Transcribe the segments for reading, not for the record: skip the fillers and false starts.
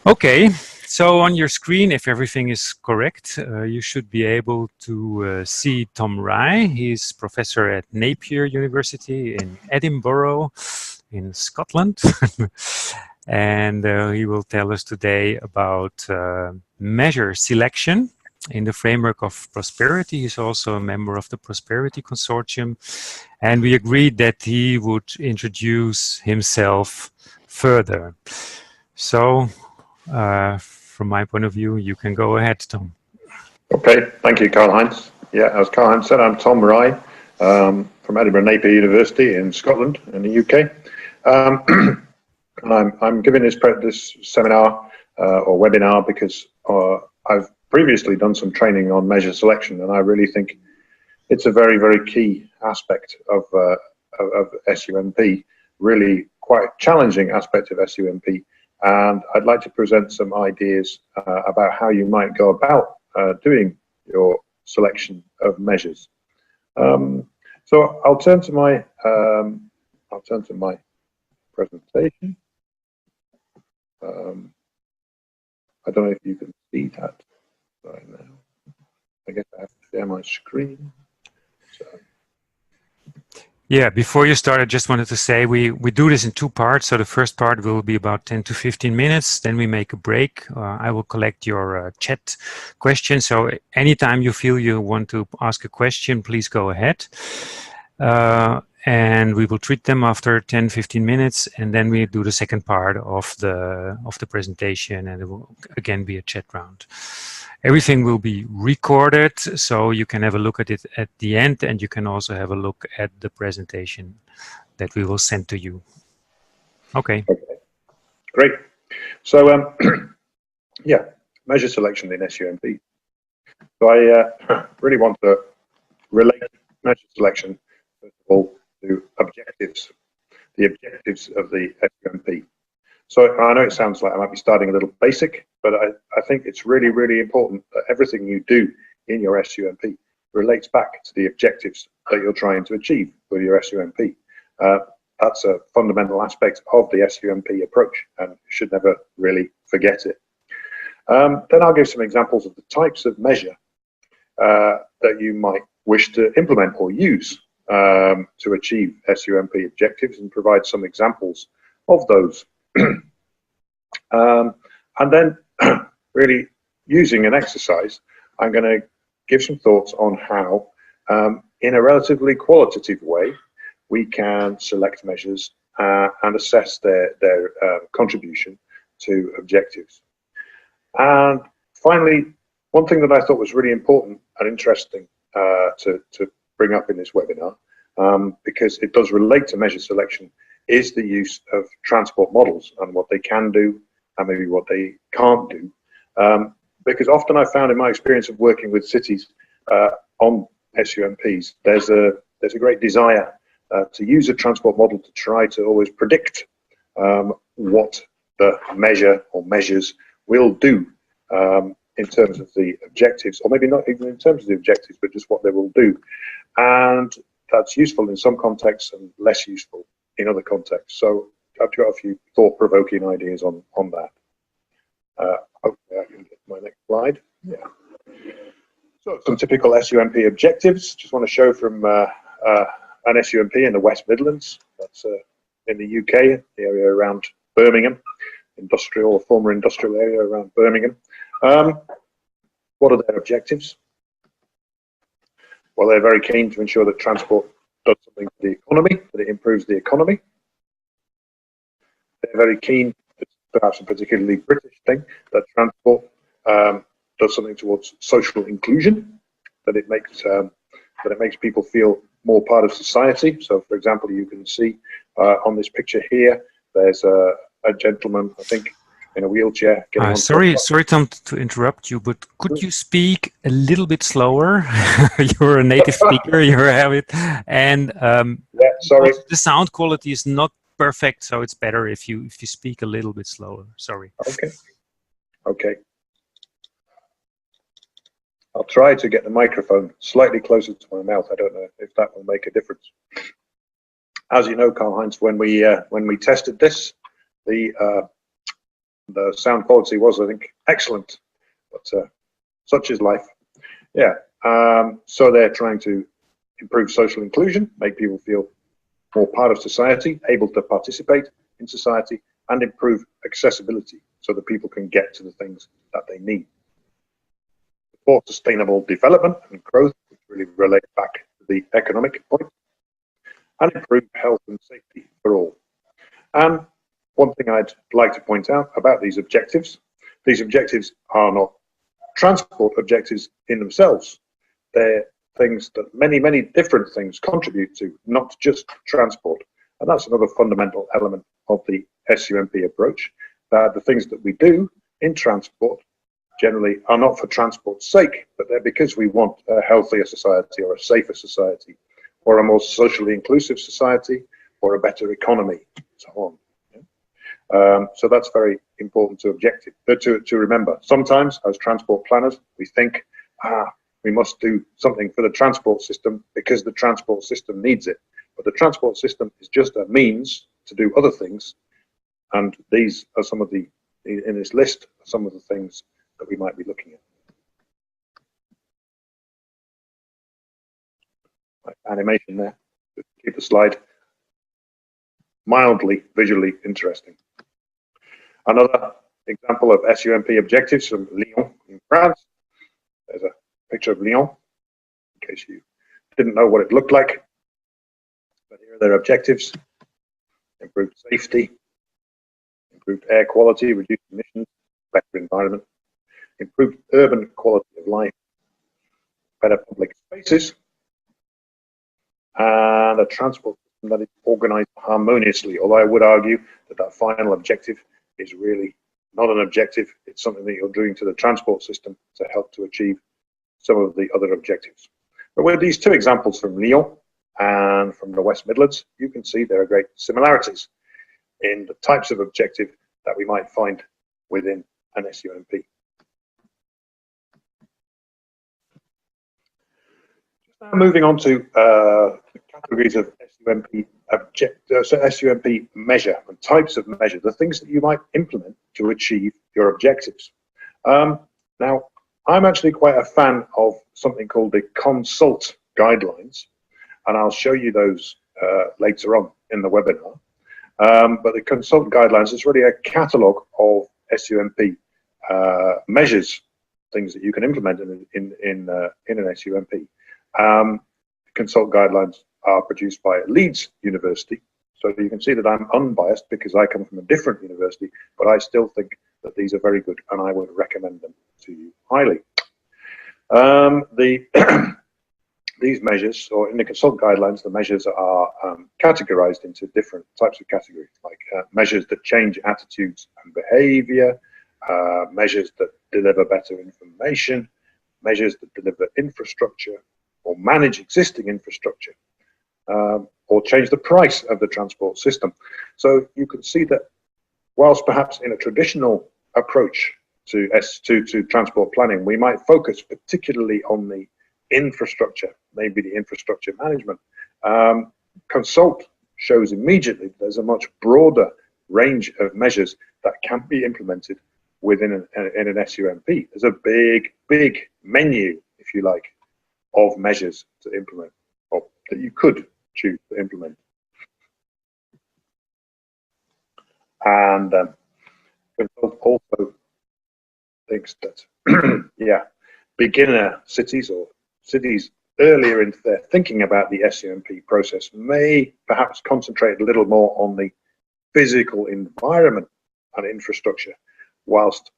Okay, so on your screen, if everything is correct, you should be able to see Tom Rye. He's professor at Napier University in Edinburgh, in Scotland. And he will tell us today about measure selection in the framework of prosperity. He's also a member of the Prosperity Consortium. And we agreed that he would introduce himself further. So, from my point of view, you can go ahead, Tom. Okay, thank you, Karl-Heinz. Yeah, as Karl-Heinz said, I'm Tom Rye from Edinburgh Napier University in Scotland, in the UK. And I'm giving this seminar or webinar because I've previously done some training on measure selection, and I really think it's a very, very key aspect of SUMP, really quite a challenging aspect of SUMP. And I'd like to present some ideas about how you might go about doing your selection of measures. So I'll turn to my presentation. I don't know if you can see that right now. I guess I have to share my screen. So. Yeah, before you start, I just wanted to say we do this in two parts. So the first part will be about 10 to 15 minutes. Then we make a break. I will collect your chat questions. So anytime you feel you want to ask a question, please go ahead. And we will treat them after 10, 15 minutes. And then we do the second part of the presentation. And it will again be a chat round. Everything will be recorded, so you can have a look at it at the end, and you can also have a look at the presentation that we will send to you. Okay. Great. So, yeah, measure selection in SUMP. So I really want to relate measure selection, first of all, to objectives, the objectives of the SUMP. So I know it sounds like I might be starting a little basic, but I think it's really, really important that everything you do in your SUMP relates back to the objectives that you're trying to achieve with your SUMP. That's a fundamental aspect of the SUMP approach, and you should never really forget it. Then I'll give some examples of the types of measure that you might wish to implement or use to achieve SUMP objectives, and provide some examples of those. And then really using an exercise, I'm going to give some thoughts on how, in a relatively qualitative way, we can select measures and assess their contribution to objectives. And finally, one thing that I thought was really important and interesting to bring up in this webinar, because it does relate to measure selection, is the use of transport models and what they can do and maybe what they can't do. Because often I found in my experience of working with cities on SUMPs, there's a great desire to use a transport model to try to always predict what the measure or measures will do in terms of the objectives, or maybe not even in terms of the objectives, but just what they will do. And that's useful in some contexts and less useful in other contexts. So I've got a few thought-provoking ideas on that. Hopefully I can get my next slide. Yeah. So some typical SUMP objectives. Just want to show from an SUMP in the West Midlands. That's in the UK, the area around Birmingham, industrial or former industrial area around Birmingham. What are their objectives? Well, they're very keen to ensure that transport does something for the economy, that it improves the economy. They're very keen, perhaps a particularly British thing, that transport does something towards social inclusion, that it makes people feel more part of society. So, for example, you can see on this picture here, there's a gentleman, I think, in a wheelchair. Sorry, Tom, to interrupt you, but could you speak a little bit slower? You're a native speaker, you have it, and yeah, sorry, the sound quality is not perfect, so it's better if you speak a little bit slower. Sorry. Okay. I'll try to get the microphone slightly closer to my mouth. I don't know if that will make a difference. As you know, Karl-Heinz, when we tested this, the The sound quality was, I think, excellent, but such is life. Yeah, so they're trying to improve social inclusion, make people feel more part of society, able to participate in society, and improve accessibility so that people can get to the things that they need. Support sustainable development and growth, which really relates back to the economic point, and improve health and safety for all. And one thing I'd like to point out about these objectives are not transport objectives in themselves. They're things that many different things contribute to, not just transport. And that's another fundamental element of the SUMP approach, that the things that we do in transport generally are not for transport's sake, but they're because we want a healthier society or a safer society or a more socially inclusive society or a better economy, and so on. So that's very important to remember. Sometimes as transport planners, we think, we must do something for the transport system because the transport system needs it. But the transport system is just a means to do other things. And these are some of the, in this list, some of the things that we might be looking at. Like animation there, to keep the slide mildly visually interesting. Another example of SUMP objectives from Lyon in France. There's a picture of Lyon, in case you didn't know what it looked like. But here are their objectives: improved safety, improved air quality, reduced emissions, better environment, improved urban quality of life, better public spaces, and a transport system that is organized harmoniously. Although I would argue that that final objective is really not an objective, it's something that you're doing to the transport system to help to achieve some of the other objectives. But with these two examples from Lyon and from the West Midlands, you can see there are great similarities in the types of objective that we might find within an SUMP. Now moving on to the categories of SUMP measure and types of measure, the things that you might implement to achieve your objectives. Now, I'm actually quite a fan of something called the consult guidelines, and I'll show you those later on in the webinar. But the consult guidelines is really a catalogue of SUMP measures, things that you can implement in an SUMP. Consult guidelines are produced by Leeds University, so you can see that I'm unbiased because I come from a different university, but I still think that these are very good and I would recommend them to you highly. These measures, or in the consult guidelines, the measures are categorized into different types of categories, like measures that change attitudes and behavior, measures that deliver better information, measures that deliver infrastructure or manage existing infrastructure, or change the price of the transport system. So you can see that whilst perhaps in a traditional approach to transport planning, we might focus particularly on the infrastructure, maybe the infrastructure management. Consult shows immediately there's a much broader range of measures that can be implemented within an SUMP. There's a big menu, if you like, of measures to implement, or that you could choose to implement. And Consult also thinks that, yeah, beginner cities or cities earlier into their thinking about the SUMP process may perhaps concentrate a little more on the physical environment and infrastructure, whilst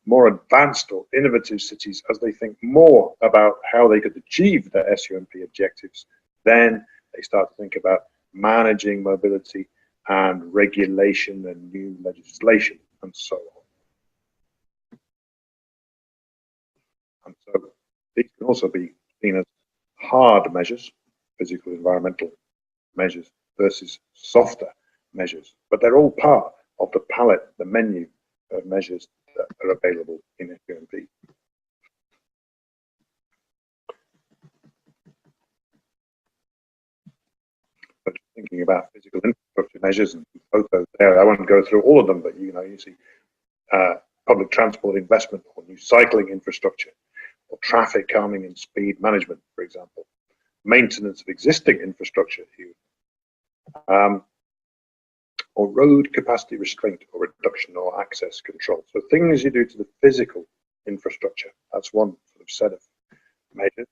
more advanced or innovative cities, as they think more about how they could achieve their SUMP objectives, then they start to think about managing mobility and regulation and new legislation and so on. And so these can also be seen as hard measures, physical environmental measures, versus softer measures. But they're all part of the palette, the menu of measures that are available in SUMP. But thinking about physical infrastructure, infrastructure measures and photos there. I won't go through all of them, but you know, you see public transport investment or new cycling infrastructure or traffic calming and speed management, for example, maintenance of existing infrastructure, or road capacity restraint or reduction or access control. So things you do to the physical infrastructure. That's one sort of set of measures.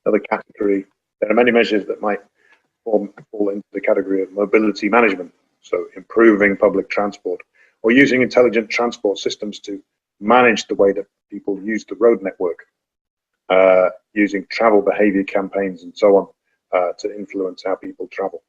Another category, there are many measures that might fall into the category of mobility management. So improving public transport or using intelligent transport systems to manage the way that people use the road network, using travel behavior campaigns and so on to influence how people travel.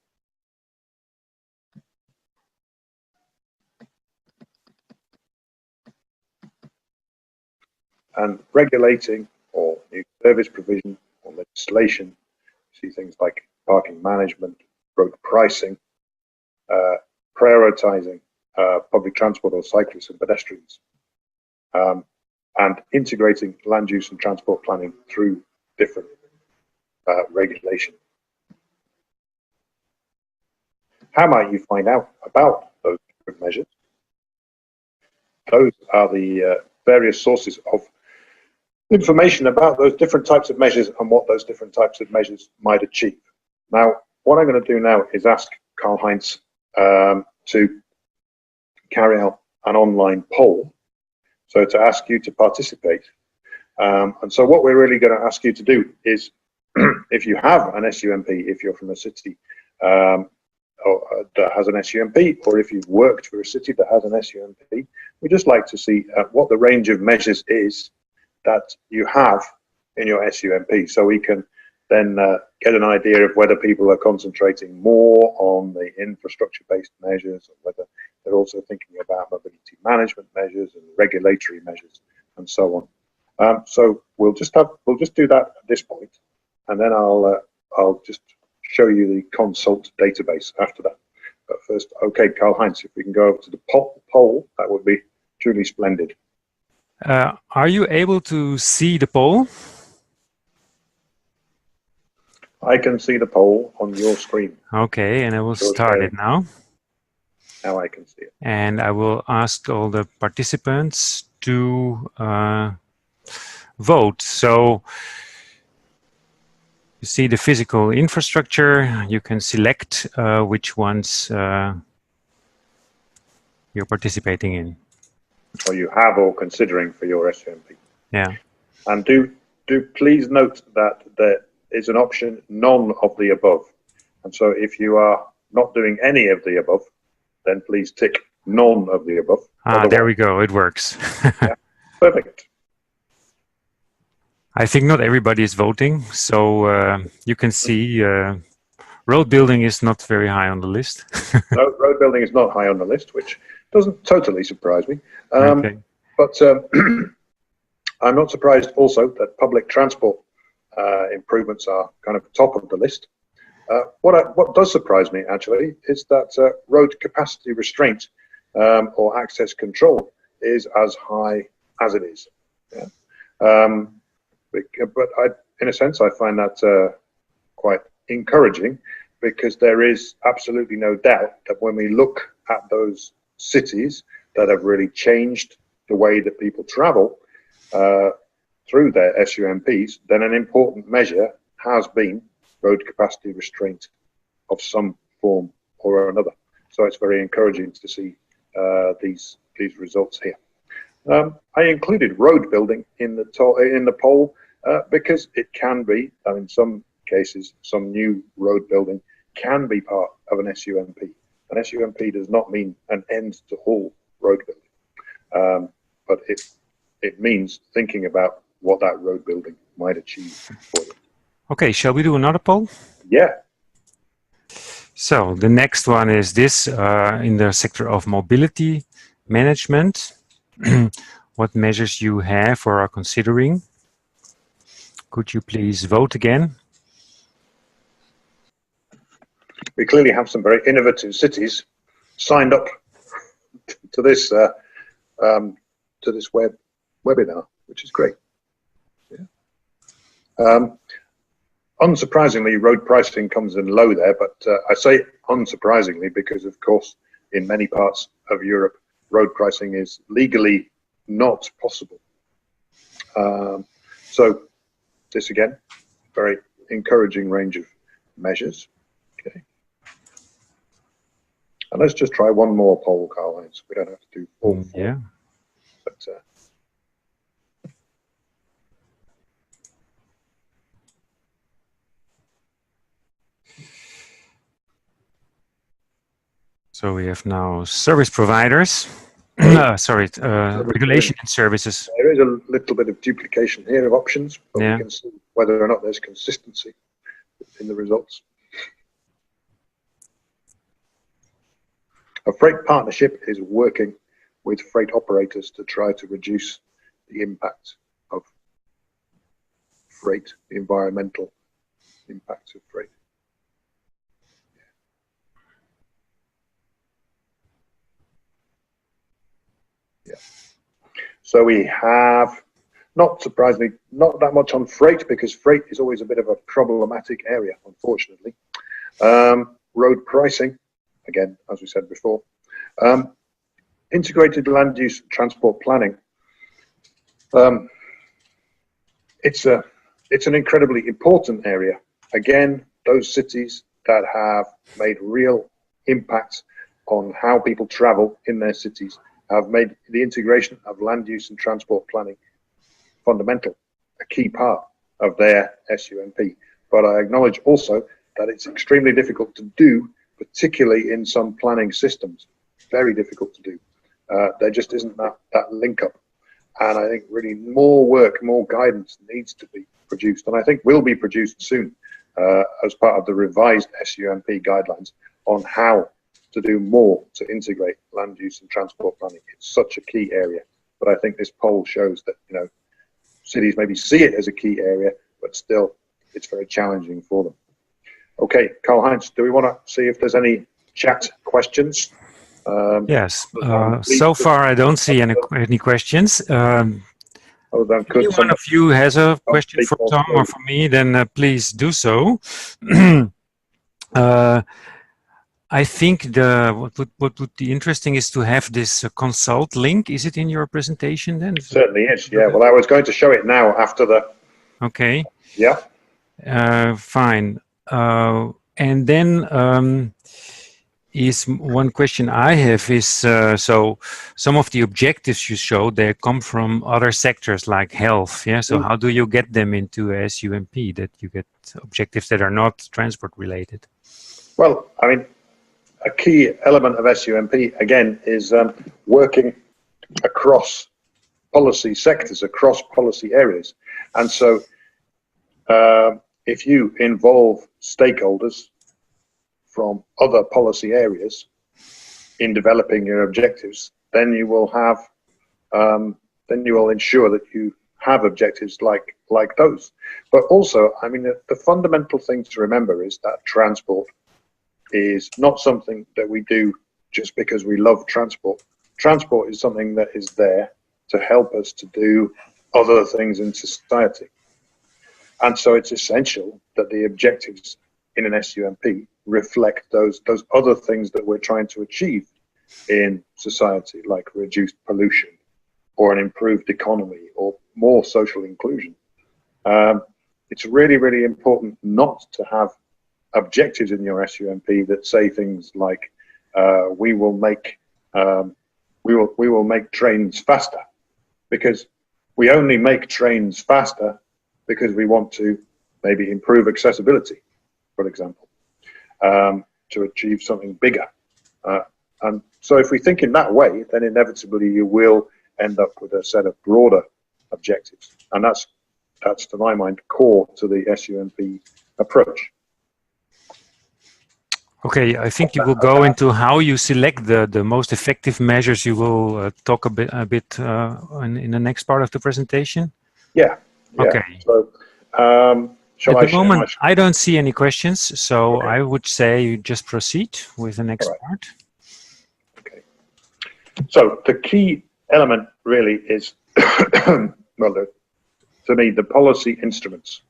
And regulating or new service provision or legislation, you see things like parking management, road pricing, prioritizing public transport or cyclists and pedestrians, and integrating land use and transport planning through different regulation. How might you find out about those different measures? Those are the various sources of information about those different types of measures and what those different types of measures might achieve. Now, what I'm going to do now is ask Karl-Heinz to carry out an online poll, so to ask you to participate. And so what we're really going to ask you to do is, if you have an SUMP, if you're from a city that has an SUMP, or if you've worked for a city that has an SUMP, we'd just like to see what the range of measures is that you have in your SUMP, so we can then get an idea of whether people are concentrating more on the infrastructure-based measures, or whether they're also thinking about mobility management measures and regulatory measures and so on. So we'll just do that at this point, and then I'll just show you the consult database after that. But first, okay, Karl-Heinz, if we can go over to the poll, that would be truly splendid. Are you able to see the poll? I can see the poll on your screen. Okay, and I will start it now. Now I can see it. And I will ask all the participants to vote. So you see the physical infrastructure. You can select which ones you're participating in. Or you have or considering for your SUMP. Yeah. And do please note that there is an option none of the above. And so if you are not doing any of the above, then please tick none of the above. Ah, there we go. It works. Yeah, perfect. I think not everybody is voting, so you can see road building is not very high on the list. No, road building is not high on the list, which doesn't totally surprise me. Okay. But I'm not surprised also that public transport improvements are kind of top of the list. What does surprise me, actually, is that road capacity restraint or access control is as high as it is. Yeah. But in a sense, I find that quite encouraging, because there is absolutely no doubt that when we look at those cities that have really changed the way that people travel through their SUMPs, then an important measure has been road capacity restraint of some form or another. So it's very encouraging to see these results here. I included road building in the poll because it can be, and in some cases, some new road building can be part of an SUMP. An SUMP does not mean an end to all road building, but it means thinking about what that road building might achieve for you. Okay, shall we do another poll? Yeah. So the next one is this, in the sector of mobility management. What measures you have or are considering? Could you please vote again? We clearly have some very innovative cities signed up to this webinar, which is great. Yeah. Unsurprisingly, road pricing comes in low there, but I say unsurprisingly because, of course, in many parts of Europe, road pricing is legally not possible. So this again, very encouraging range of measures. Okay. And let's just try one more poll, Karl-Heinz. We don't have to do all four. Yeah. But, so we have now service providers. Sorry, regulation and services. there is a little bit of duplication here of options, but Yeah. we can see whether or not there's consistency in the results. A freight partnership is working with freight operators to try to reduce the impact of freight, the environmental impacts of freight. Yeah. So we have, not surprisingly, not that much on freight, because freight is always a bit of a problematic area, unfortunately. Road pricing, again, as we said before. Integrated land use transport planning. It's an incredibly important area. Again, those cities that have made real impacts on how people travel in their cities have made the integration of land use and transport planning fundamental, a key part of their SUMP. But I acknowledge also that it's extremely difficult to do, particularly in some planning systems. Very difficult to do. There just isn't that link up. And I think really more work, more guidance needs to be produced. And I think will be produced soon as part of the revised SUMP guidelines on how to do more to integrate land use and transport planning. It's such a key area. But I think this poll shows that, you know, cities maybe see it as a key area, but still it's very challenging for them. Okay, Karl-Heinz, do we want to see if there's any chat questions? Yes. So far, I don't see any questions. If one of you has a question for Tom or for me, then please do so. I think what would be interesting is to have this consult link. Is it in your presentation then? It certainly is, yeah. Well, I was going to show it now after the... Okay. Yeah. Fine. And then is one question I have is, so some of the objectives you showed, they come from other sectors like health, yeah? So how do you get them into a SUMP, that you get objectives that are not transport related? Well, I mean, a key element of SUMP, again, is working across policy sectors, across policy areas. And so if you involve stakeholders from other policy areas in developing your objectives, then you will have, then you will ensure that you have objectives like those. But also, I mean, the fundamental thing to remember is that transport is not something that we do just because we love transport. Transport is something that is there to help us to do other things in society. And so it's essential that the objectives in an SUMP reflect those other things that we're trying to achieve in society, like reduced pollution or an improved economy or more social inclusion. It's really, really important not to have objectives in your SUMP that say things like we will make trains faster, because we only make trains faster because we want to maybe improve accessibility, for example, to achieve something bigger. And so if we think in that way, then inevitably you will end up with a set of broader objectives. And that's to my mind, core to the SUMP approach. Okay, I think you will go into how you select the most effective measures. You will talk a bit in the next part of the presentation. Yeah. Okay. So, at the moment, I don't see any questions, so okay. I would say you just proceed with the next part. Okay. So the key element really is, well, to me, the policy instruments.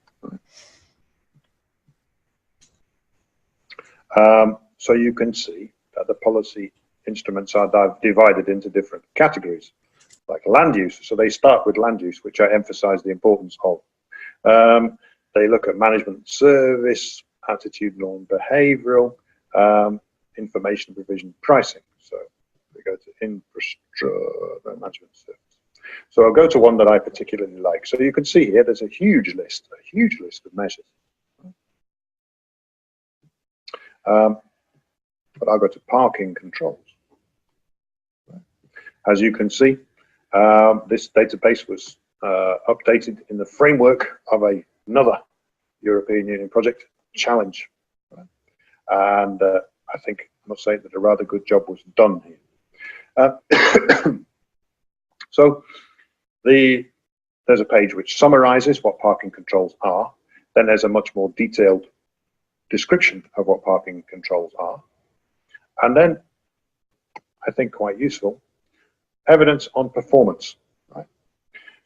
So you can see that the policy instruments are divided into different categories, like land use. So they start with land use, which I emphasize the importance of. They look at management service, attitudinal and behavioral, information provision, pricing. So we go to infrastructure management service. So I'll go to one that I particularly like. So you can see here, there's a huge list of measures. But I'll go to parking controls. As you can see, this database was updated in the framework of another European Union project, Challenge. And I think I must say that a rather good job was done here. So there's a page which summarizes what parking controls are. Then there's a much more detailed description of what parking controls are. And then, I think quite useful, evidence on performance. Right?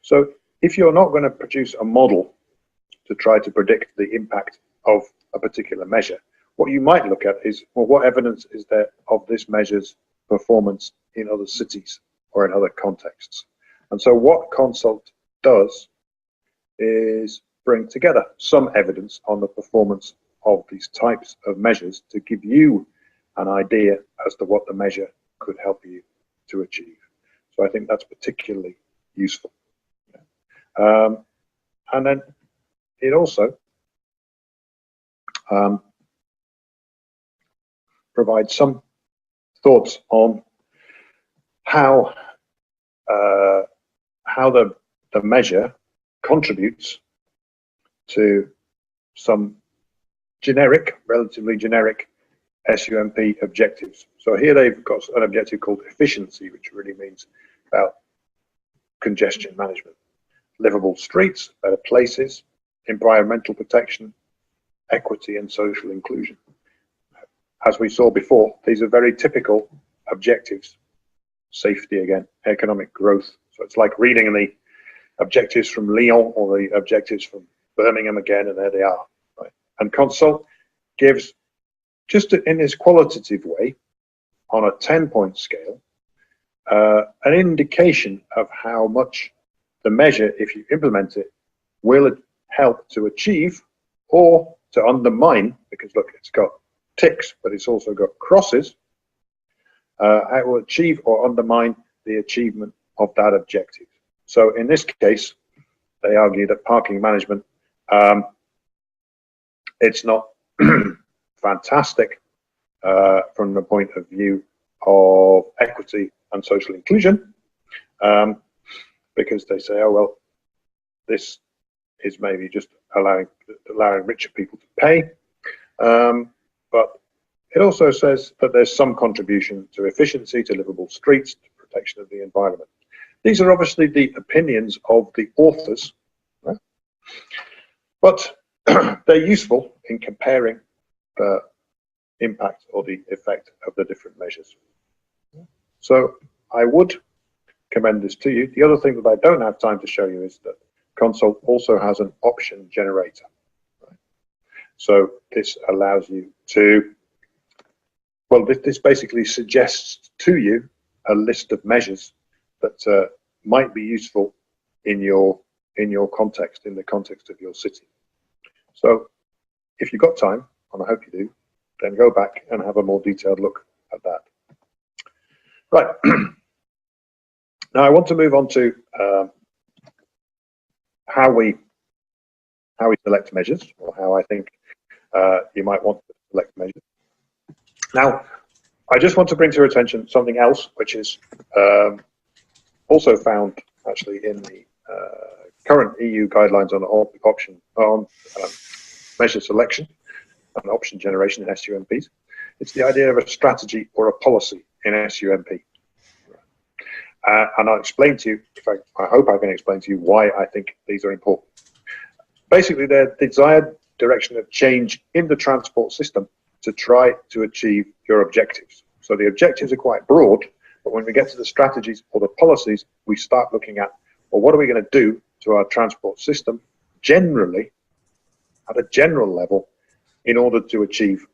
So if you're not going to produce a model to try to predict the impact of a particular measure, what you might look at is, well, what evidence is there of this measure's performance in other cities or in other contexts? And so what Consult does is bring together some evidence on the performance of these types of measures to give you an idea as to what the measure could help you to achieve. So I think that's particularly useful. And then it also provides some thoughts on how the measure contributes to some generic, relatively generic SUMP objectives. So here they've got an objective called efficiency, which really means about congestion management, livable streets, better places, environmental protection, equity and social inclusion. As we saw before, these are very typical objectives. Safety again, economic growth. So it's like reading the objectives from Lyon or the objectives from Birmingham again, and there they are. Right? And Consult gives, just in this qualitative way, on a 10-point scale, an indication of how much the measure, if you implement it, will help to achieve or to undermine, because look, it's got ticks, but it's also got crosses, how it will achieve or undermine the achievement of that objective. So in this case, they argue that parking management, it's not fantastic from the point of view of equity and social inclusion, because they say, oh, well, this is maybe just allowing richer people to pay. But it also says that there's some contribution to efficiency, to livable streets, to protection of the environment. These are obviously the opinions of the authors, right? But they're useful in comparing the impact or the effect of the different measures. So I would commend this to you. The other thing that I don't have time to show you is that Consult also has an option generator. Right? So this allows you to, well, this basically suggests to you a list of measures that might be useful in your context, in the context of your city. So if you've got time, and I hope you do, then go back and have a more detailed look at that. Right. Now I want to move on to how we select measures, or how I think you might want to select measures. Now, I just want to bring to your attention something else, which is also found actually in the current EU guidelines on measure selection and option generation in SUMPs. It's the idea of a strategy or a policy in SUMP. And I'll explain to you, I hope I can explain to you why I think these are important. Basically, they're the desired direction of change in the transport system to try to achieve your objectives. So the objectives are quite broad, but when we get to the strategies or the policies, we start looking at, well, what are we going to do to our transport system generally, at a general level, in order to achieve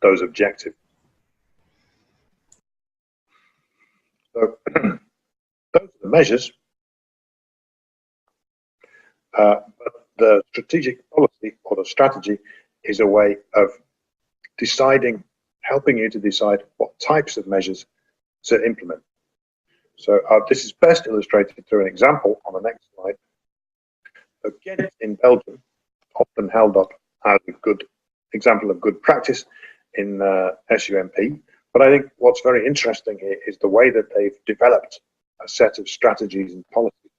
those objectives. So those are the measures, but the strategic policy or the strategy is a way of deciding, helping you to decide what types of measures to implement. So this is best illustrated through an example on the next slide. So Ghent in Belgium, often held up as a good example of good practice in SUMP. But I think what's very interesting here is the way that they've developed a set of strategies and policies.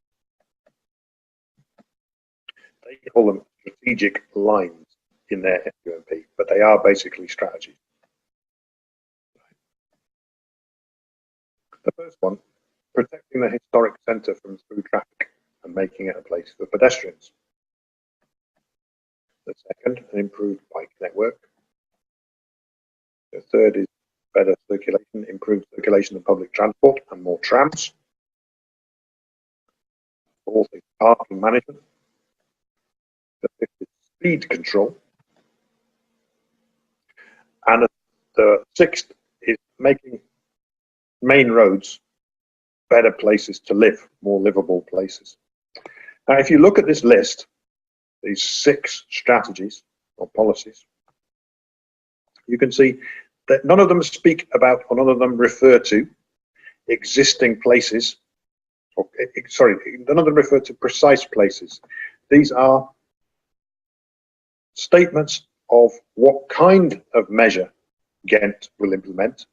They call them strategic lines in their SUMP, but they are basically strategies. The first one, protecting the historic centre from through traffic and making it a place for pedestrians. The second, an improved bike network. The third is better circulation, improved circulation of public transport and more trams. The fourth is parking management. The fifth is speed control. And the sixth is making main roads better places to live, more livable places. Now, if you look at this list, these 6 strategies or policies, you can see that none of them speak about, or none of them refer to existing places, or sorry, none of them refer to precise places. These are statements of what kind of measure Ghent will implement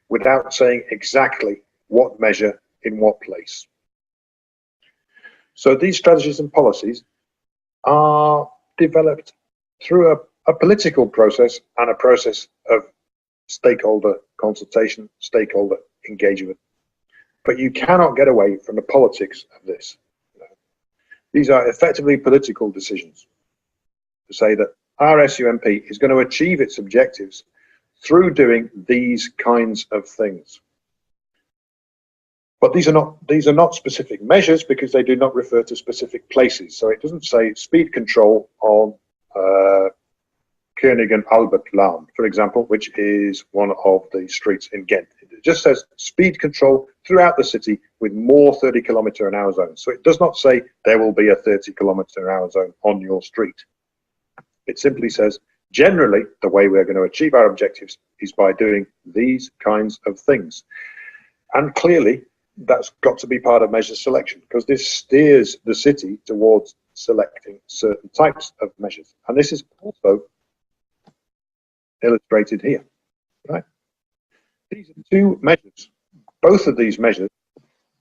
without saying exactly what measure in what place. So these strategies and policies are developed through a political process and a process of stakeholder consultation, stakeholder engagement. But you cannot get away from the politics of this. These are effectively political decisions to say that our SUMP is going to achieve its objectives through doing these kinds of things. But these are not specific measures because they do not refer to specific places. So it doesn't say speed control on König and Albertlaan, for example, which is one of the streets in Ghent. It just says speed control throughout the city with more 30-kilometre-an-hour zones. So it does not say there will be a 30-kilometre-an-hour zone on your street. It simply says, generally, the way we're going to achieve our objectives is by doing these kinds of things. And clearly, that's got to be part of measure selection because this steers the city towards selecting certain types of measures. And this is also illustrated here, right? These are 2 measures. Both of these measures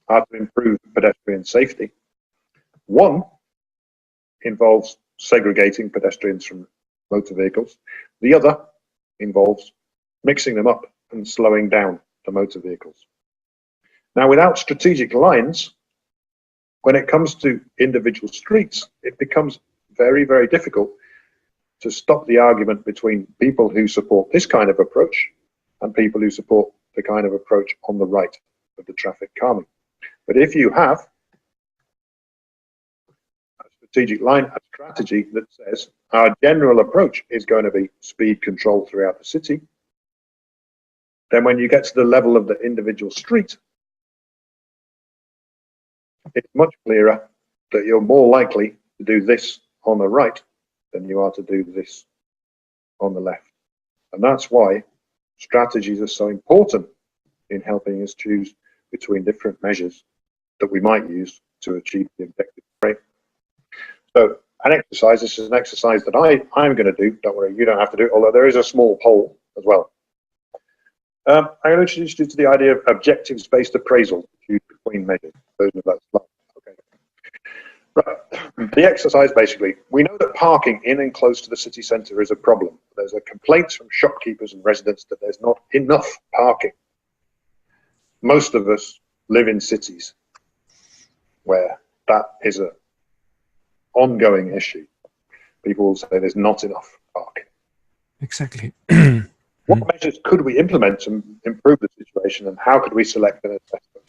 are to improve pedestrian safety. One involves segregating pedestrians from motor vehicles. The other involves mixing them up and slowing down the motor vehicles. Now, without strategic lines, when it comes to individual streets, it becomes very, very difficult to stop the argument between people who support this kind of approach and people who support the kind of approach on the right of the traffic calming. But if you have a strategic line, a strategy that says our general approach is going to be speed control throughout the city, then when you get to the level of the individual street, it's much clearer that you're more likely to do this on the right than you are to do this on the left. And that's why strategies are so important in helping us choose between different measures that we might use to achieve the objective. Right? So an exercise, this is an exercise that I'm going to do. Don't worry, you don't have to do it, although there is a small poll as well. I'm going to introduce you to the idea of objectives-based appraisal between measures. Version of that slide. Okay. Right. The exercise basically, we know that parking in and close to the city centre is a problem. There's a complaints from shopkeepers and residents that there's not enough parking. Most of us live in cities where that is an ongoing issue. People will say there's not enough parking. Exactly. What measures could we implement to improve the situation, and how could we select and assess them?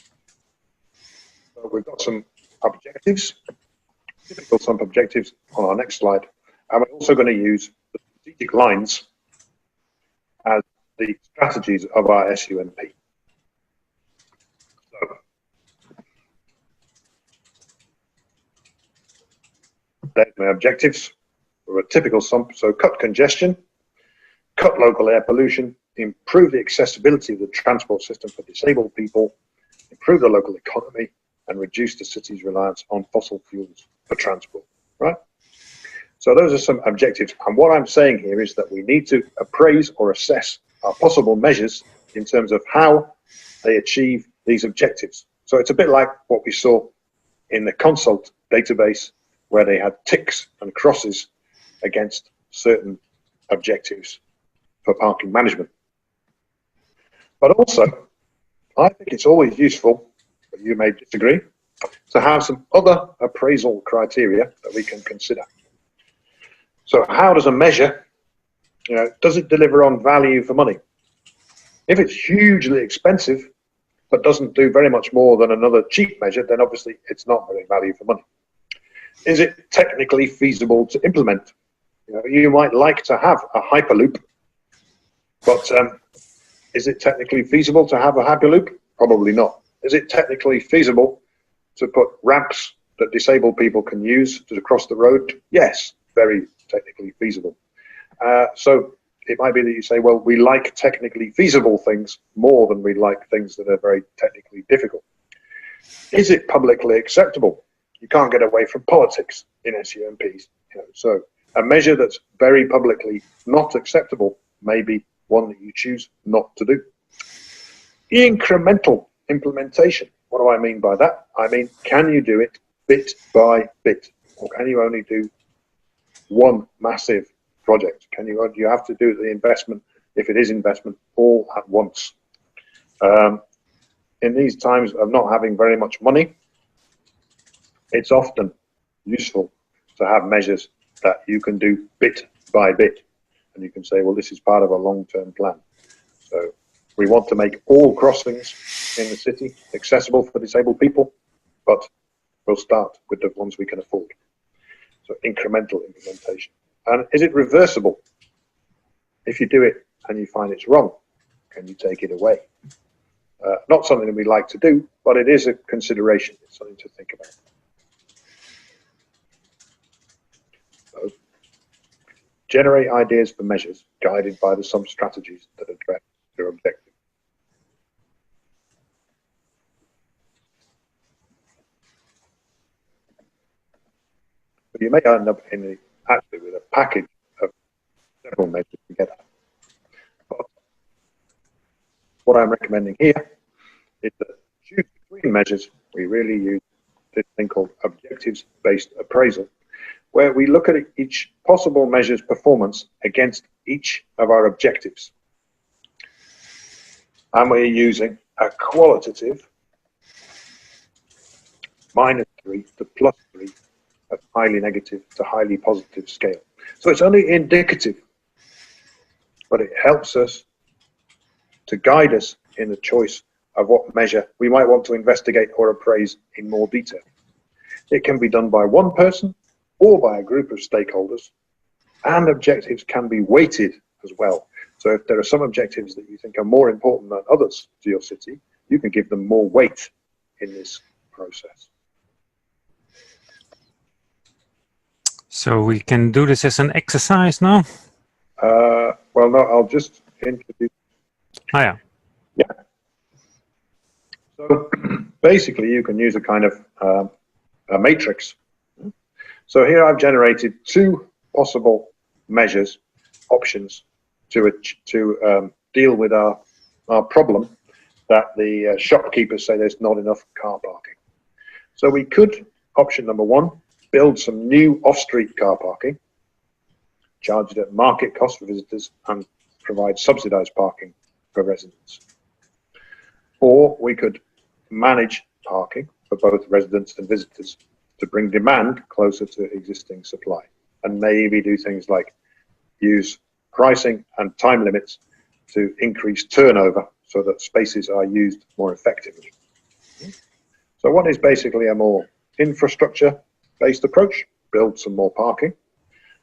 So we've got some objectives, some objectives on our next slide, and we're also going to use the strategic lines as the strategies of our SUMP. So, there's my objectives for a typical sump. So cut congestion, cut local air pollution, improve the accessibility of the transport system for disabled people, improve the local economy, and reduce the city's reliance on fossil fuels for transport, right? So those are some objectives. And what I'm saying here is that we need to appraise or assess our possible measures in terms of how they achieve these objectives. So it's a bit like what we saw in the consult database, where they had ticks and crosses against certain objectives for parking management. But also, I think it's always useful, but you may disagree, to have some other appraisal criteria that we can consider. So how does a measure, does it deliver on value for money? If it's hugely expensive, but doesn't do very much more than another cheap measure, then obviously it's not very value for money. Is it technically feasible to implement? You might like to have a Hyperloop, but is it technically feasible to have a Hyperloop? Probably not. Is it technically feasible to put ramps that disabled people can use to cross the road? Yes, very technically feasible. So it might be that you say, well, we like technically feasible things more than we like things that are very technically difficult. Is it publicly acceptable? You can't get away from politics in SUMPs. So a measure that's very publicly not acceptable may be one that you choose not to do. Incremental implementation. What do I mean by that? I mean, can you do it bit by bit? Or can you only do one massive project? Do you have to do the investment, if it is investment, all at once? In these times of not having very much money, it's often useful to have measures that you can do bit by bit. And you can say, well, this is part of a long-term plan. So we want to make all crossings in the city accessible for disabled people, but we'll start with the ones we can afford. So incremental implementation. And is it reversible? If you do it and you find it's wrong, can you take it away? Not something that we like to do, but it is a consideration. It's something to think about. So, generate ideas for measures guided by the sump strategies that address your objective. But you may end up actually with a package of several measures together. But what I'm recommending here is that choose between measures. We really use this thing called objectives-based appraisal, where we look at each possible measure's performance against each of our objectives. And we're using a qualitative -3 to +3 of highly negative to highly positive scale. So it's only indicative, but it helps us to guide us in the choice of what measure we might want to investigate or appraise in more detail. It can be done by one person or by a group of stakeholders, and objectives can be weighted as well. So if there are some objectives that you think are more important than others to your city, you can give them more weight in this process. So we can do this as an exercise now? Well, no, I'll just introduce. Oh, yeah. Yeah. So basically, you can use a kind of a matrix. So here I've generated two possible measures, options to deal with our problem that the shopkeepers say there's not enough car parking. So we could, option number one, build some new off-street car parking, charge it at market cost for visitors, and provide subsidized parking for residents. Or we could manage parking for both residents and visitors to bring demand closer to existing supply, and maybe do things like use pricing and time limits to increase turnover so that spaces are used more effectively. So one is basically a more infrastructure-based approach, build some more parking.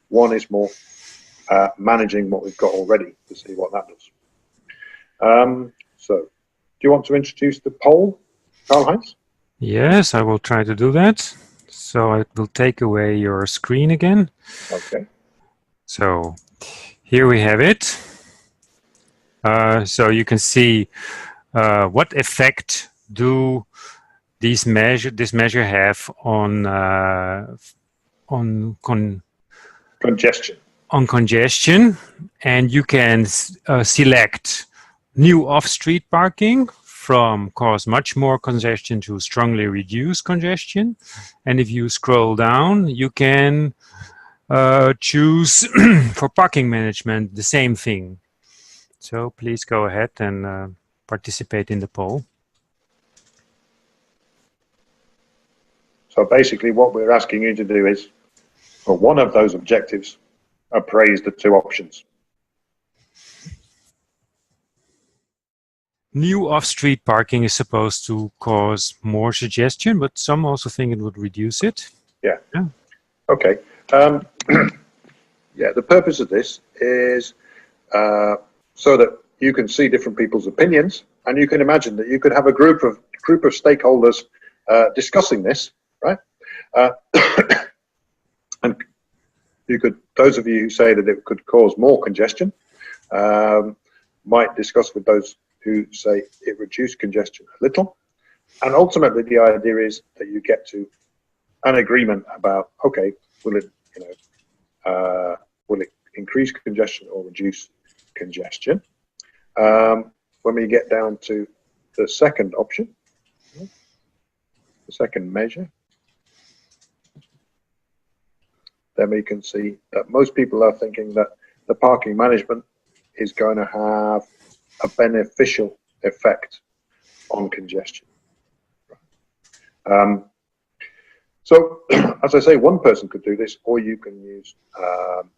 One is more managing what we've got already to see what that does. So, do you want to introduce the poll, Karl-Heinz? Yes, I will try to do that. So I will take away your screen again. Okay. So here we have it. So you can see what effect do this measure have on Congestion. on congestion, and you can select new off-street parking from cause much more congestion to strongly reduce congestion. And if you scroll down, you can choose for parking management the same thing. So please go ahead and participate in the poll. So basically what we're asking you to do is, for one of those objectives, appraise the two options. New off-street parking is supposed to cause more suggestion, but some also think it would reduce it. Yeah. Yeah. Okay. Yeah, the purpose of this is so that you can see different people's opinions, and you can imagine that you could have a group of stakeholders discussing this, right? And you could, those of you who say that it could cause more congestion, might discuss with those who say it reduced congestion a little. And ultimately, the idea is that you get to an agreement about, okay, will it, will it increase congestion or reduce congestion? When we get down to the second option, the second measure, then we can see that most people are thinking that the parking management is going to have a beneficial effect on congestion. So, as I say, one person could do this, or you can use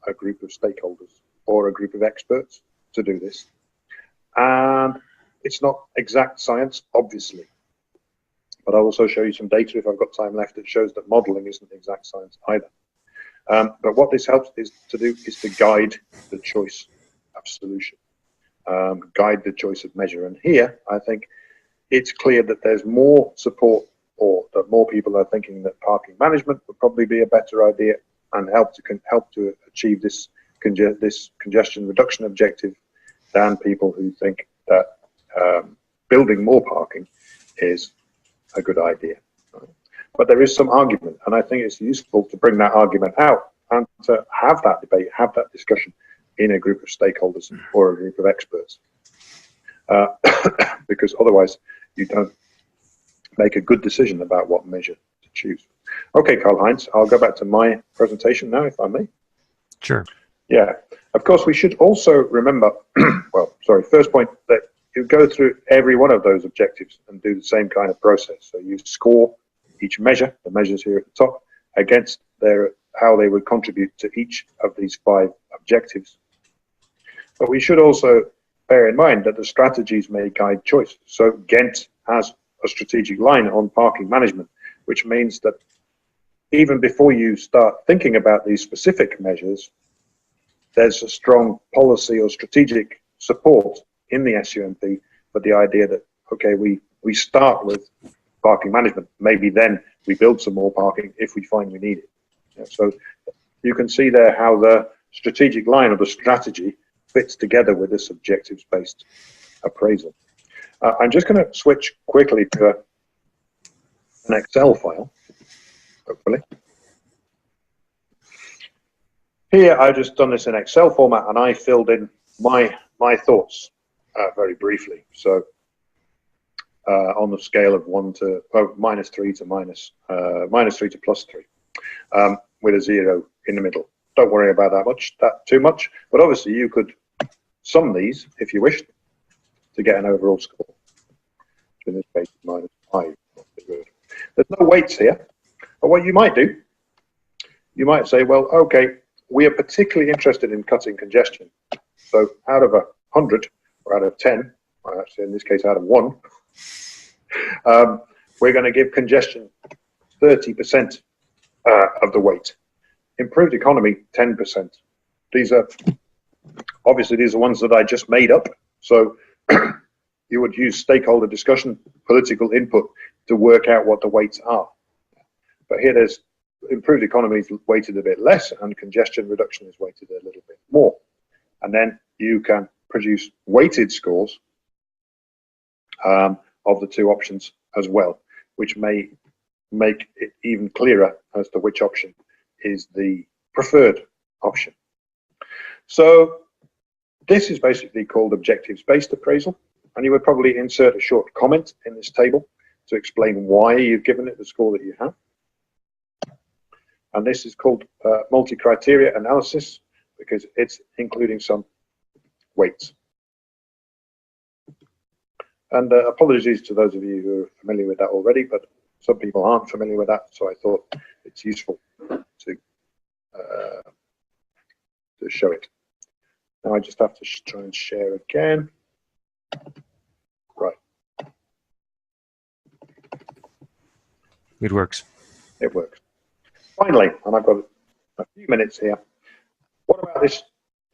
a group of stakeholders or a group of experts to do this. And it's not exact science, obviously, but I'll also show you some data if I've got time left that shows that modeling isn't exact science either. But what this helps is to do is to guide the choice of solution, guide the choice of measure. And here, I think it's clear that there's more support, or that more people are thinking that parking management would probably be a better idea and help to achieve this congestion reduction objective than people who think that building more parking is a good idea. But there is some argument, and I think it's useful to bring that argument out and to have that debate, have that discussion in a group of stakeholders or a group of experts. Because otherwise you don't make a good decision about what measure to choose. Okay, Karl-Heinz, I'll go back to my presentation now, if I may. Sure. Yeah, of course, we should also remember, well, sorry, first point, that you go through every one of those objectives and do the same kind of process. So you score each measure, the measures here at the top, against how they would contribute to each of these 5 objectives. But we should also bear in mind that the strategies may guide choice. So Ghent has a strategic line on parking management, which means that even before you start thinking about these specific measures, there's a strong policy or strategic support in the SUMP for the idea that, okay, we start with parking management, maybe then we build some more parking if we find we need it. Yeah, so you can see there how the strategic line of the strategy fits together with this objectives-based appraisal. I'm just going to switch quickly to an Excel file, hopefully. Here, I've just done this in Excel format, and I filled in my thoughts very briefly. So on the scale of -3 to -3 to +3, with a 0 in the middle. Don't worry about that too much. But obviously, you could sum these if you wished to get an overall score. In this case, -5. There's no weights here. But what you might do, you might say, well, okay, we are particularly interested in cutting congestion. So out of 100, or out of 10, or actually in this case out of 1, we're going to give congestion 30% of the weight. Improved economy, 10%. These are obviously, these are ones that I just made up. So you would use stakeholder discussion, political input to work out what the weights are. But here there's improved economy is weighted a bit less and congestion reduction is weighted a little bit more. And then you can produce weighted scores of the two options as well, which may make it even clearer as to which option is the preferred option. So this is basically called objectives-based appraisal, and you would probably insert a short comment in this table to explain why you've given it the score that you have. And this is called multi-criteria analysis because it's including some weights. And apologies to those of you who are familiar with that already, but some people aren't familiar with that, so I thought it's useful to show it. Now I just have to try and share again. Right. It works. It works. Finally, and I've got a few minutes here, what about this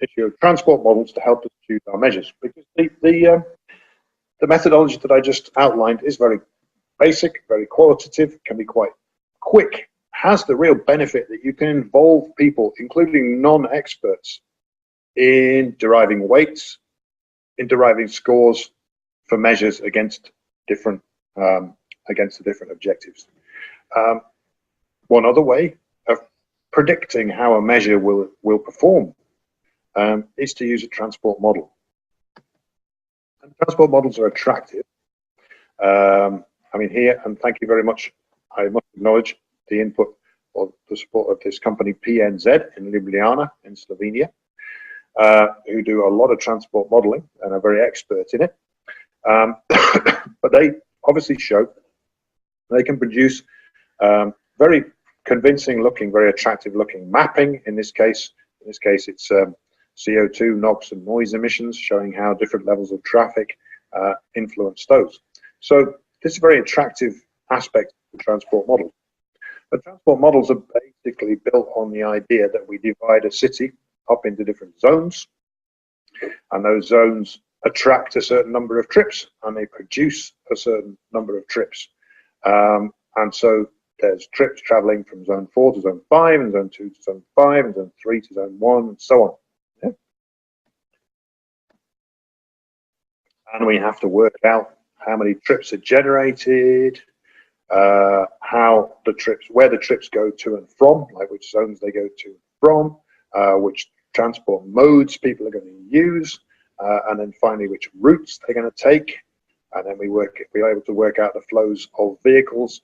issue of transport models to help us choose our measures? Because the methodology that I just outlined is very basic, very qualitative, can be quite quick, has the real benefit that you can involve people, including non-experts, in deriving weights, in deriving scores for measures against different the different objectives. One other way of predicting how a measure will perform is to use a transport model. And transport models are attractive. I mean here, and thank you very much, I must acknowledge the input or the support of this company PNZ in Ljubljana in Slovenia, who do a lot of transport modeling and are very expert in it. But they obviously show they can produce very convincing looking, very attractive looking mapping. In this case it's CO2, NOx and noise emissions, showing how different levels of traffic influence those. So this is a very attractive aspect of the transport model. But transport models are basically built on the idea that we divide a city up into different zones, and those zones attract a certain number of trips and they produce a certain number of trips. And so there's trips traveling from zone 4 to zone 5 and zone 2 to zone 5 and zone 3 to zone 1 and so on. Yeah? And we have to work out how many trips are generated, how the trips, where the trips go to and from, like which zones they go to and from, which transport modes people are going to use, and then finally which routes they're going to take. And then we're able to work out the flows of vehicles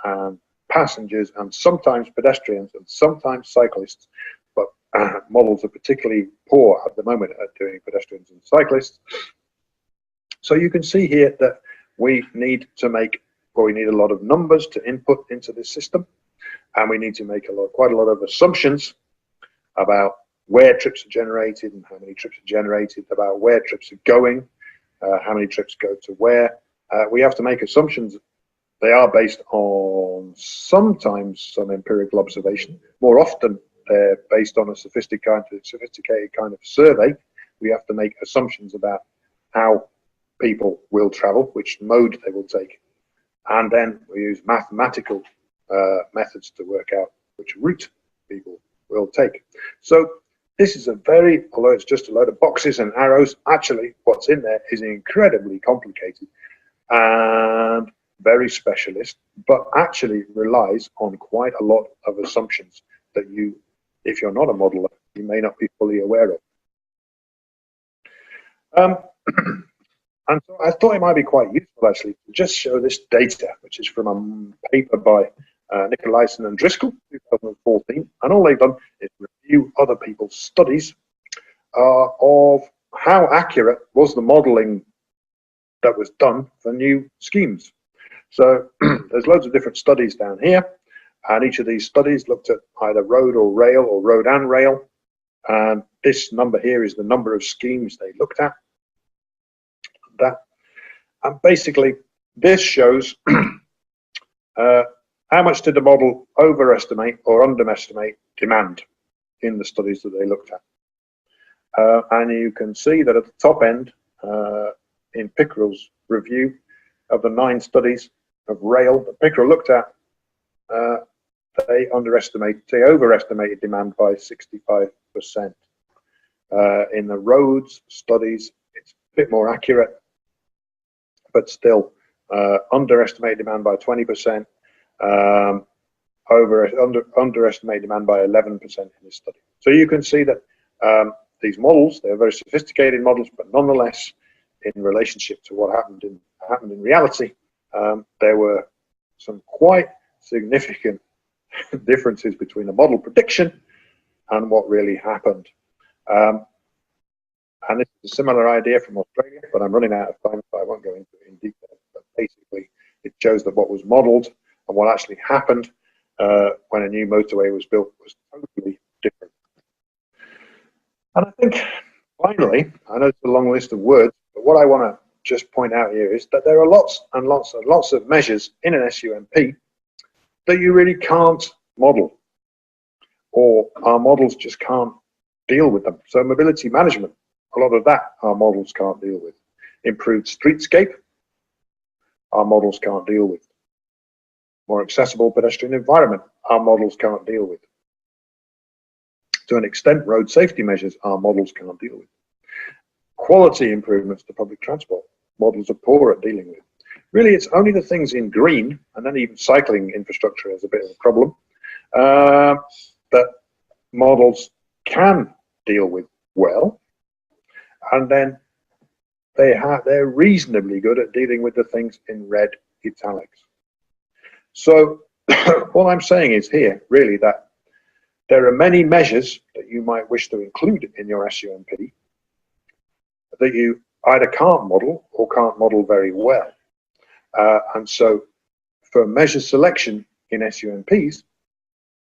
and passengers and sometimes pedestrians and sometimes cyclists. But models are particularly poor at the moment at doing pedestrians and cyclists. So you can see here that we need to make, well, we need a lot of numbers to input into this system, and we need to make quite a lot of assumptions about where trips are generated and how many trips are generated, about where trips are going, how many trips go to where. We have to make assumptions. They are based on sometimes some empirical observation. More often, they're based on a sophisticated kind of survey. We have to make assumptions about how people will travel, which mode they will take. And then we use mathematical methods to work out which route people will take. So this is although it's just a load of boxes and arrows, actually what's in there is incredibly complicated and very specialist, but actually relies on quite a lot of assumptions that you, if you're not a modeler, you may not be fully aware of. And so I thought it might be quite useful actually to just show this data, which is from a paper by Nicolaisen and Driscoll, 2014, and all they've done is review other people's studies of how accurate was the modelling that was done for new schemes. So there's loads of different studies down here, and each of these studies looked at either road or rail or road and rail, and this number here is the number of schemes they looked at. And basically this shows how much did the model overestimate or underestimate demand in the studies that they looked at. And you can see that at the top end, in Pickrell's review of the 9 studies of rail that Pickrell looked at, they overestimated demand by 65%. In the roads studies, it's a bit more accurate, but still underestimated demand by 20%, underestimated demand by 11% in this study. So you can see that these models, they're very sophisticated models, but nonetheless, in relationship to what happened in reality, there were some quite significant differences between the model prediction and what really happened. And this is a similar idea from Australia, but I'm running out of time, so I won't go into it in detail. But basically, it shows that what was modelled and what actually happened when a new motorway was built was totally different. And I think, finally, I know it's a long list of words, but what I want to just point out here is that there are lots and lots and lots of measures in an SUMP that you really can't model, or our models just can't deal with them. So mobility management, a lot of that our models can't deal with. Improved streetscape, our models can't deal with. More accessible pedestrian environment, our models can't deal with. To an extent, road safety measures, our models can't deal with. Quality improvements to public transport, models are poor at dealing with. Really, it's only the things in green, and then even cycling infrastructure is a bit of a problem, that models can deal with well, and then they're reasonably good at dealing with the things in red italics. So what I'm saying is here, really, that there are many measures that you might wish to include in your SUMP that you either can't model or can't model very well. And so for measure selection in SUMPs,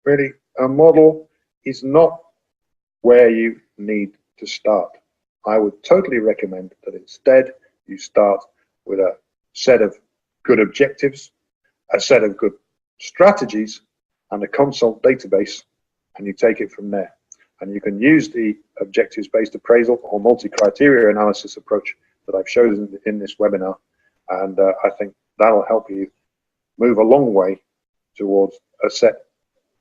really a model is not where you need to start. I would totally recommend that instead you start with a set of good objectives, a set of good strategies, and a consult database, and you take it from there. And you can use the objectives-based appraisal or multi-criteria analysis approach that I've chosen in this webinar, and I think that'll help you move a long way towards a set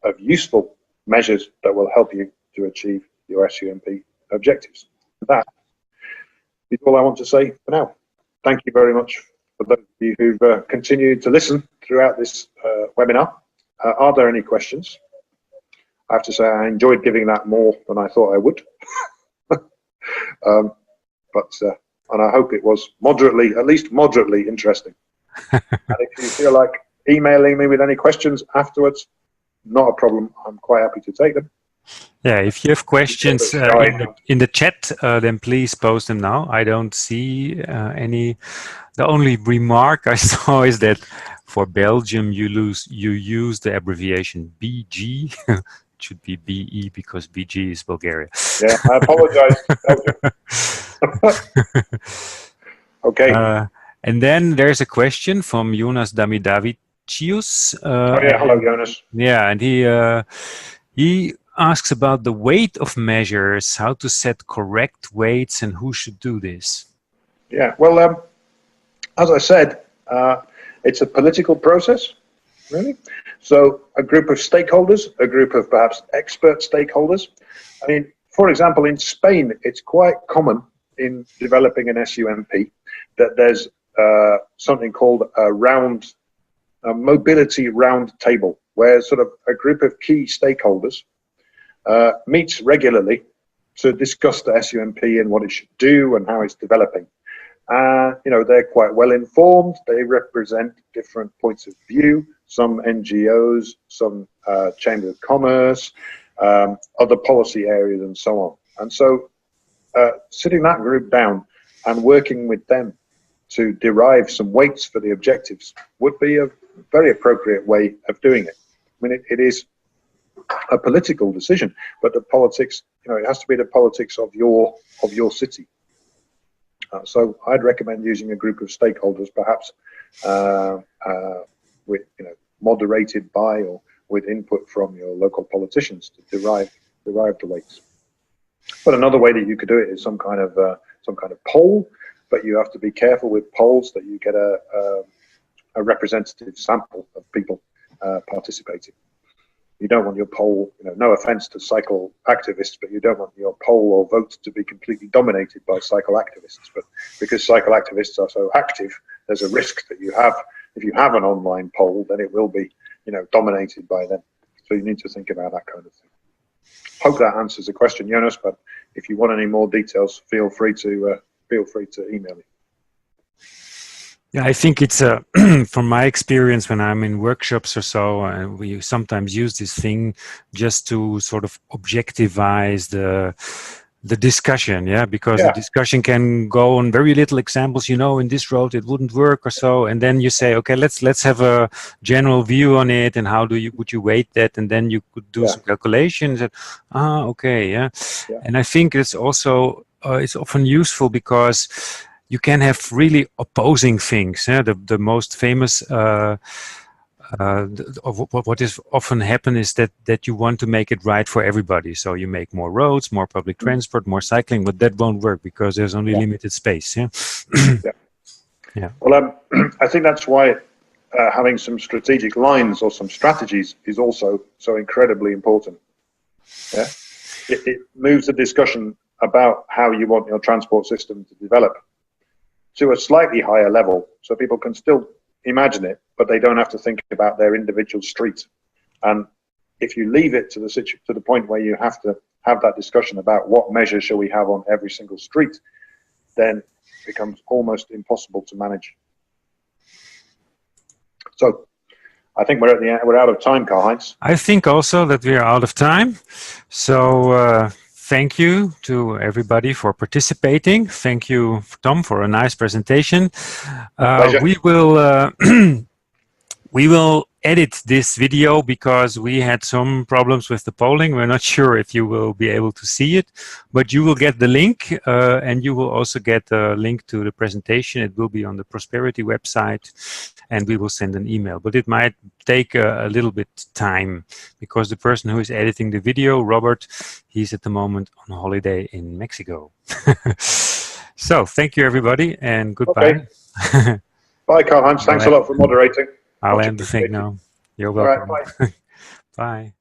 of useful measures that will help you to achieve your SUMP objectives. That is all I want to say for now. Thank you very much for those of you who've continued to listen throughout this webinar. Are there any questions? I have to say I enjoyed giving that more than I thought I would. And I hope it was moderately, at least moderately interesting. And if you feel like emailing me with any questions afterwards, not a problem. I'm quite happy to take them. Yeah, if you have questions in the chat, then please post them now. I don't see any. The only remark I saw is that for Belgium, you use the abbreviation BG. It should be BE because BG is Bulgaria. Yeah, I apologize. Okay. And then there's a question from Jonas Damidavicius. Oh yeah, hello Jonas. Yeah, and he asks about the weight of measures, how to set correct weights, and who should do this. Yeah, well, as I said, it's a political process, really. So a group of stakeholders, a group of perhaps expert stakeholders. I mean, for example, in Spain, it's quite common in developing an SUMP that there's something called a mobility round table, where sort of a group of key stakeholders meets regularly to discuss the SUMP and what it should do and how it's developing. You know, they're quite well informed. They represent different points of view, some NGOs, some Chamber of Commerce, other policy areas and so on. And so sitting that group down and working with them to derive some weights for the objectives would be a very appropriate way of doing it. I mean, it is a political decision, but the politics, you know, it has to be the politics of your city. So I'd recommend using a group of stakeholders, perhaps with, you know, moderated by or with input from your local politicians to derive the weights. But another way that you could do it is some kind of poll. but you have to be careful with polls that you get a representative sample of people participating. You don't want your poll, no offense to cycle activists, but you don't want your poll or vote to be completely dominated by cycle activists. But because cycle activists are so active, there's a risk that if you have an online poll, then it will be, dominated by them. So you need to think about that kind of thing. Hope that answers the question, Jonas, but if you want any more details, feel free to email me. Yeah, I think it's from my experience when I'm in workshops or so, we sometimes use this thing just to sort of objectivize the discussion, because the discussion can go on very little examples. In this road it wouldn't work or so, and then you say, okay, let's have a general view on it, and how would you weight that, and then you could do some calculations. And, and I think it's also it's often useful because you can have really opposing things. The most famous what is often happen is that you want to make it right for everybody. So you make more roads, more public transport, more cycling, but that won't work because there's only limited space. Well, I think that's why having some strategic lines or some strategies is also so incredibly important. It moves the discussion about how you want your transport system to develop to a slightly higher level, so people can still imagine it, but they don't have to think about their individual street. And if you leave it to the point where you have to have that discussion about what measures shall we have on every single street, then it becomes almost impossible to manage. So I think we're out of time, Karl-Heinz. I think also that we are out of time. So thank you to everybody for participating. Thank you, Tom, for a nice presentation. We will we will edit this video because we had some problems with the polling. We're not sure if you will be able to see it, but you will get the link, and you will also get a link to the presentation. It will be on the Prosperity website, and we will send an email. But it might take a little bit time because the person who is editing the video, Robert, he's at the moment on holiday in Mexico. So thank you, everybody, and goodbye. Okay. Bye, Karl-Heinz. Thanks a lot for moderating. I'll end the thing now. You're welcome. All right, bye. Bye.